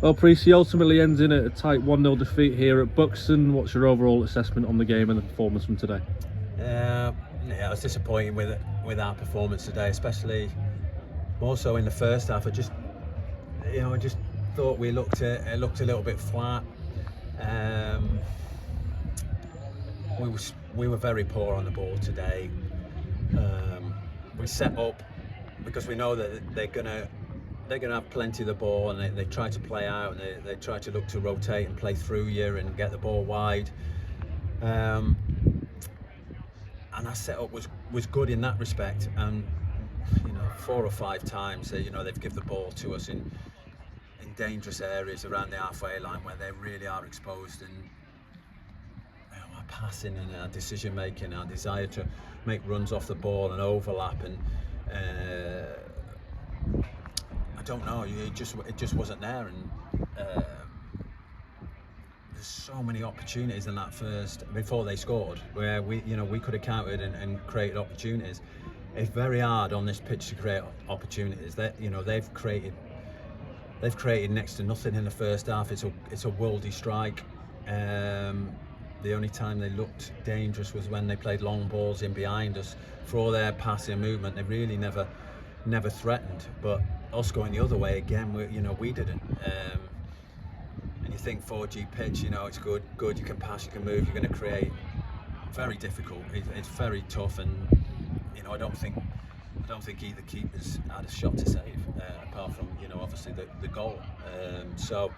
Well, Preecy ultimately ends in a tight 1-0 defeat here at Buxton. What's your overall assessment on the game and the performance from today? Yeah, I was disappointed with our performance today, especially more so in the first half. I just thought it looked a little bit flat. We were very poor on the ball today. We set up because we know that they're gonna have plenty of the ball, and they try to play out, and they try to look to rotate and play through you and get the ball wide. And our setup was good in that respect. And 4 or 5 times they've given the ball to us in dangerous areas around the halfway line where they really are exposed, and our passing and our decision making, our desire to make runs off the ball and overlap, and I don't know, it just wasn't there. And there's so many opportunities in that first, before they scored, where we could have countered and created opportunities. It's very hard on this pitch to create opportunities. They've created next to nothing in the first half. It's a worldy strike. The only time they looked dangerous was when they played long balls in behind us. For all their passing movement, they really never threatened. But us going the other way again, we didn't. And you think 4G pitch, it's good. You can pass, you can move, you're going to create. Very difficult. It's very tough, and I don't think either keepers had a shot to save, apart from obviously the goal. So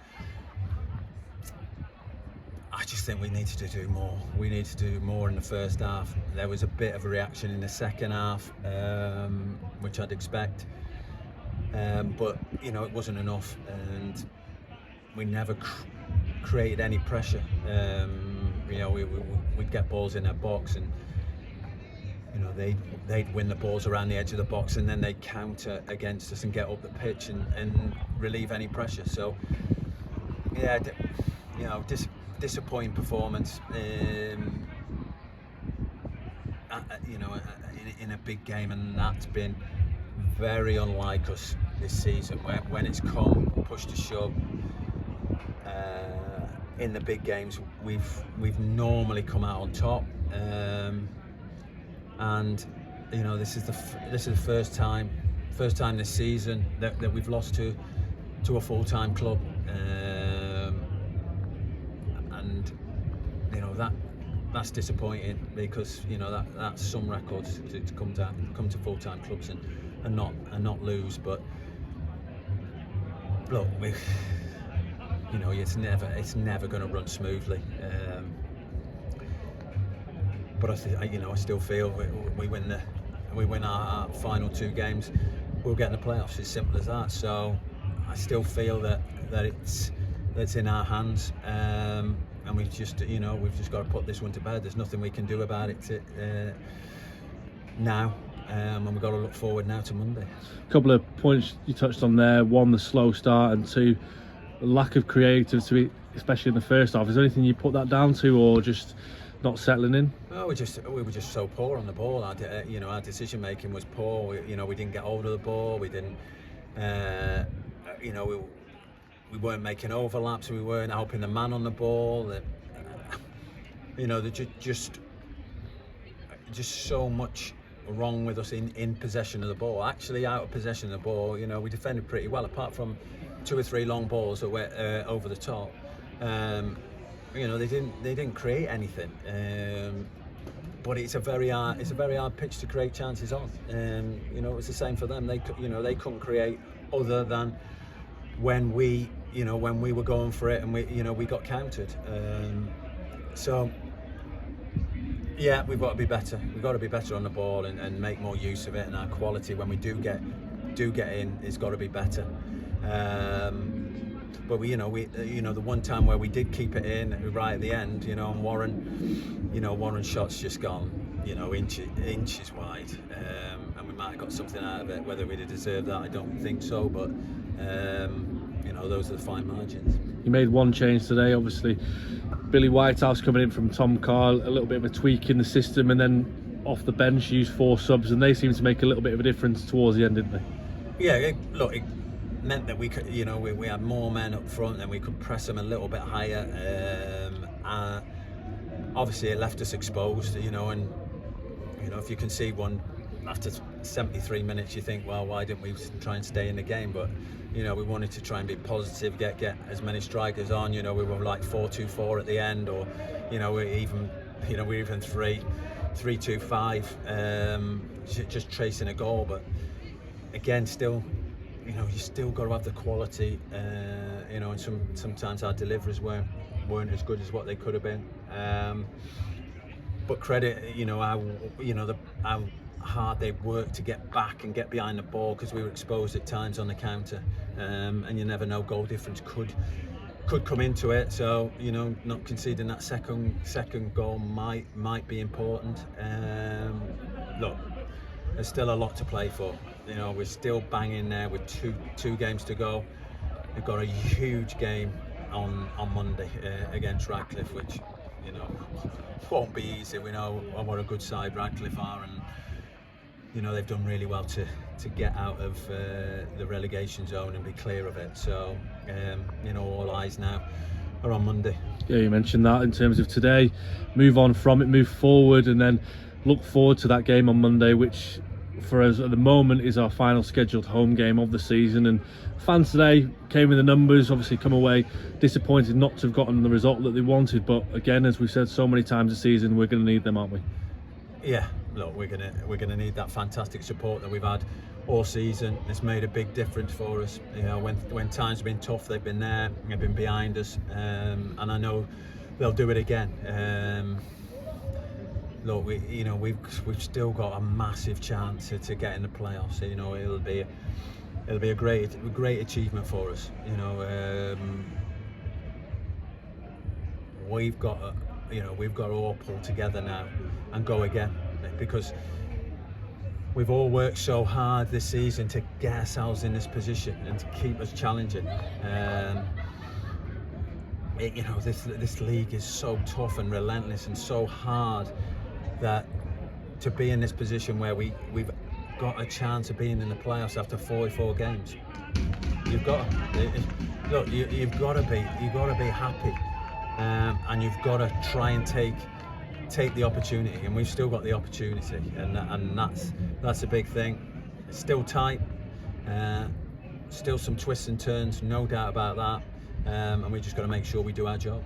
I just think we needed to do more. We needed to do more in the first half. There was a bit of a reaction in the second half, which I'd expect, but it wasn't enough, and we never created any pressure. We'd get balls in their box, and they'd win the balls around the edge of the box, and then they'd counter against us and get up the pitch and relieve any pressure. So yeah, disappointing performance. In a big game, and that's been very unlike us this season. When it's come push to shove, in the big games, we've normally come out on top. And this is the first time this season that we've lost to a full-time club, and that's disappointing, because that's some records to come to full-time clubs and not lose. But look, it's never going to run smoothly. But I still feel we win our final 2 games, we'll get in the playoffs. It's simple as that. So I still feel that it's in our hands, and we've just got to put this one to bed. There's nothing we can do about it now, and we've got to look forward now to Monday. A couple of points you touched on there: 1, the slow start, and 2, the lack of creativity, especially in the first half. Is there anything you put that down to, or just not settling in? No, we were just so poor on the ball. Our decision making was poor. We didn't get hold of the ball. We didn't. We weren't making overlaps. We weren't helping the man on the ball. There's just so much wrong with us in possession of the ball. Actually, out of possession of the ball, we defended pretty well, apart from 2 or 3 long balls that went over the top. They didn't create anything. But it's a very hard pitch to create chances on. It's the same for them. They couldn't create other than when we were going for it, and we got countered. So yeah, we've got to be better. We've got to be better on the ball and make more use of it. And our quality when we do get in, has got to be better. But the one time where we did keep it in right at the end, and Warren's shot's just gone, inches wide, and we might have got something out of it. Whether we'd have deserved that, I don't think so. But those are the fine margins. You made one change today, obviously. Billy Whitehouse coming in from Tom Carr, a little bit of a tweak in the system, and then off the bench you used 4 subs, and they seemed to make a little bit of a difference towards the end, didn't they? Yeah, meant that we could, you know, we had more men up front and we could press them a little bit higher. Obviously, it left us exposed, you know, and you know, if you concede one after 73 minutes, you think, well, why didn't we try and stay in the game? But you know, we wanted to try and be positive, get as many strikers on. You know, we were like 4-2-4 at the end, or you know, we're even 3-2-5, just chasing a goal. But again, still, you know, you still got to have the quality. You know, and sometimes our deliveries weren't as good as what they could have been. But credit, you know, how hard they worked to get back and get behind the ball, because we were exposed at times on the counter, and you never know, goal difference could come into it. So you know, not conceding that second goal might be important. Look, there's still a lot to play for. You know, we're still banging there with two games to go. We've got a huge game on Monday against Radcliffe, which, you know, won't be easy. We know what a good side Radcliffe are, and you know, they've done really well to get out of the relegation zone and be clear of it. So you know, all eyes now are on Monday. Yeah, you mentioned that in terms of today, move on from it, move forward, and then look forward to that game on Monday, which for us at the moment is our final scheduled home game of the season. And fans today came with the numbers, obviously come away disappointed not to have gotten the result that they wanted, but again, as we've said so many times this season, we're going to need them, aren't we? Yeah, look, we're gonna need that fantastic support that we've had all season. It's made a big difference for us. You know, when times have been tough, they've been there, they've been behind us, and I know they'll do it again. Look, we've still got a massive chance to get in the playoffs. You know, it'll be a great achievement for us. You know, we've got to all pull together now and go again, because we've all worked so hard this season to get ourselves in this position and to keep us challenging. You know, this league is so tough and relentless and so hard, that to be in this position where we've got a chance of being in the playoffs after 44 games, you've got to look. You've got to be happy, and you've got to try and take the opportunity. And we've still got the opportunity, and that's a big thing. It's still tight, still some twists and turns, no doubt about that. And we just got to make sure we do our job.